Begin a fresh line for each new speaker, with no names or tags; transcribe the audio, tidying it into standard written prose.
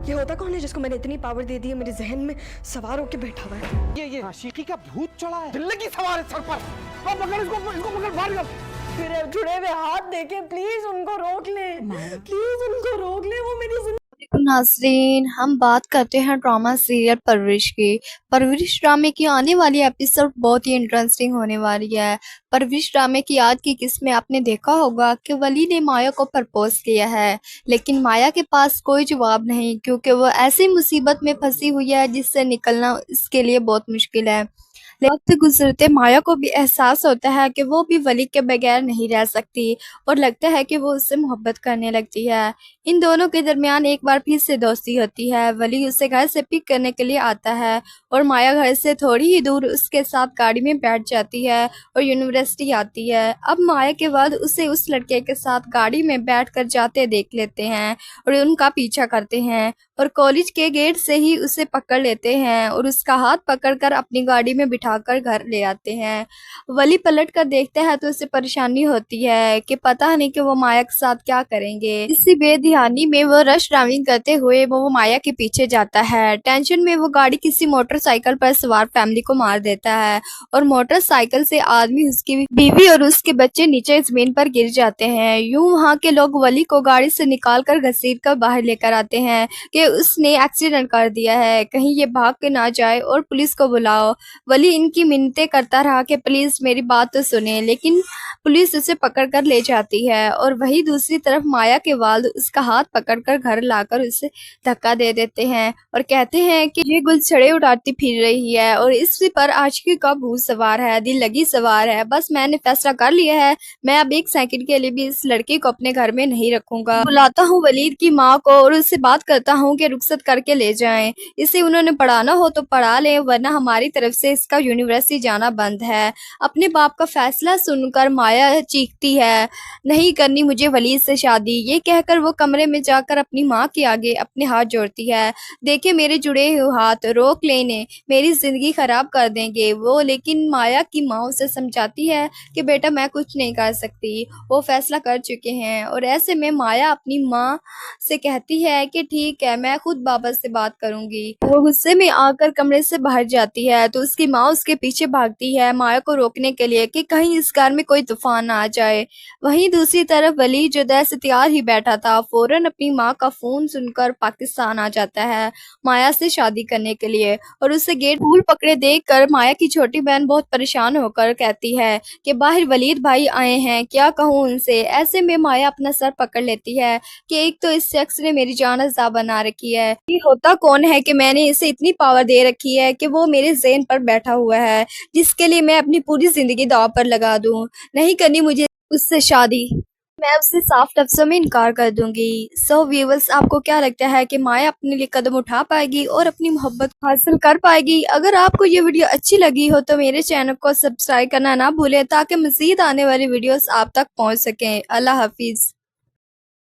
ये होता कौन है जिसको मैंने इतनी पावर दे दी है, मेरे जहन में सवार होके बैठा हुआ है।
ये आशिकी का भूत चढ़ा है, जिंदगी सवार है सर पर। अब पकड़ इसको पकड़, बाहर निकल।
मेरे जुड़े हुए हाथ देखे, प्लीज उनको रोक ले, प्लीज उनको रोक ले, वो मेरी जिंदगी।
नाज़रीन, हम बात करते हैं ड्रामा सीरियल परवरिश की। परवरिश ड्रामे की आने वाली एपिसोड बहुत ही इंटरेस्टिंग होने वाली है। परवरिश ड्रामे की आज की किस्त में आपने देखा होगा कि वली ने माया को प्रपोज किया है, लेकिन माया के पास कोई जवाब नहीं, क्योंकि वो ऐसी मुसीबत में फंसी हुई है जिससे निकलना इसके लिए बहुत मुश्किल है। वक्त गुजरते माया को भी एहसास होता है कि वो भी वली के बगैर नहीं रह सकती और लगता है कि वो उससे मोहब्बत करने लगती है। इन दोनों के दरमियान एक बार फिर से दोस्ती होती है। वली उसे घर से पिक करने के लिए आता है और माया घर से थोड़ी ही दूर उसके साथ गाड़ी में बैठ जाती है और यूनिवर्सिटी आती है। अब माया के बाद उसे उस लड़के के साथ गाड़ी में बैठकर जाते देख लेते हैं और उनका पीछा करते हैं और कॉलेज के गेट से ही उसे पकड़ लेते हैं और उसका हाथ पकड़कर अपनी गाड़ी में बिठाकर घर ले आते हैं। वली पलट कर देखता है तो उसे परेशानी होती है कि पता नहीं कि वो माया के साथ क्या करेंगे। इसी बेध्यानी में वो रश ड्राइविंग करते हुए वो माया के पीछे जाता है। टेंशन में वो गाड़ी किसी मोटरसाइकिल पर सवार फैमिली को मार देता है और मोटरसाइकिल से आदमी, उसकी बीवी और उसके बच्चे नीचे जमीन पर गिर जाते हैं। यूं वहाँ के लोग वली को गाड़ी से निकाल कर घसीट कर बाहर लेकर आते हैं कि उसने एक्सीडेंट कर दिया है, कहीं ये भाग के ना जाए और पुलिस को बुलाओ। वली इनकी मिन्नतें करता रहा कि प्लीज मेरी बात तो सुने, लेकिन पुलिस उसे पकड़कर ले जाती है और वही दूसरी तरफ माया के वालिद उसका हाथ पकड़कर घर लाकर उसे धक्का दे देते हैं और कहते हैं कि ये गुलछड़े उड़ाती फिर रही है और इस पर आशिकी का भूत सवार है, दिल लगी सवार है। बस मैंने फैसला कर लिया है, मैं अब एक सेकंड के लिए भी इस लड़की को अपने घर में नहीं रखूंगा। बुलाता हूँ वलीद की माँ को और उससे बात करता हूँ कि रुखसत करके ले जाएं। इसे उन्होंने पढ़ाना हो तो पढ़ा लें, वरना हमारी तरफ से इसका यूनिवर्सिटी जाना बंद है। अपने बाप का फैसला सुनकर माया चीखती है, नहीं करनी मुझे वलीद से शादी। ये कहकर वो कमरे में जाकर अपनी माँ के आगे अपने हाथ जोड़ती है। देखे मेरे जुड़े हुए हाथ, रोक लेने, मेरी जिंदगी खराब कर देंगे वो। लेकिन माया की माँ उसे समझाती है कि बेटा मैं कुछ नहीं कर सकती, वो फैसला कर चुके हैं। और ऐसे में माया अपनी माँ से कहती है कि ठीक है, मैं खुद बाबा से बात करूंगी। वो गुस्से में आकर कमरे से बाहर जाती है तो उसकी माँ उसके पीछे भागती है माया को रोकने के लिए कि कहीं इस घर में कोई तूफान ना आ जाए। वहीं दूसरी तरफ वली जो दै से तैयार ही बैठा था, फौरन अपनी माँ का फोन सुनकर पाकिस्तान आ जाता है माया से शादी करने के लिए और उसे गेट फूल पकड़े देखकर माया की छोटी बहन बहुत परेशान होकर कहती है कि बाहर वलीद भाई आए हैं, क्या कहूँ उनसे। ऐसे में माया अपना सर पकड़ लेती है कि एक तो इस शख्स ने मेरी जान अज़ाब बना रखी है, ये होता कौन है कि मैंने इसे इतनी पावर दे रखी है कि वो मेरे ज़हन पर बैठा हुआ है, जिसके लिए मैं अपनी पूरी जिंदगी दांव पर लगा दूं। नहीं करनी मुझे उससे शादी, मैं उससे साफ लफ्ज़ों में इनकार कर दूंगी। सो व्यूअर्स, आपको क्या लगता है कि माया अपने लिए कदम उठा पाएगी और अपनी मोहब्बत हासिल कर पाएगी? अगर आपको ये वीडियो अच्छी लगी हो तो मेरे चैनल को सब्सक्राइब करना ना भूलें ताकि मज़ीद आने वाली वीडियोस आप तक पहुंच सकें। अल्लाह हाफिज़।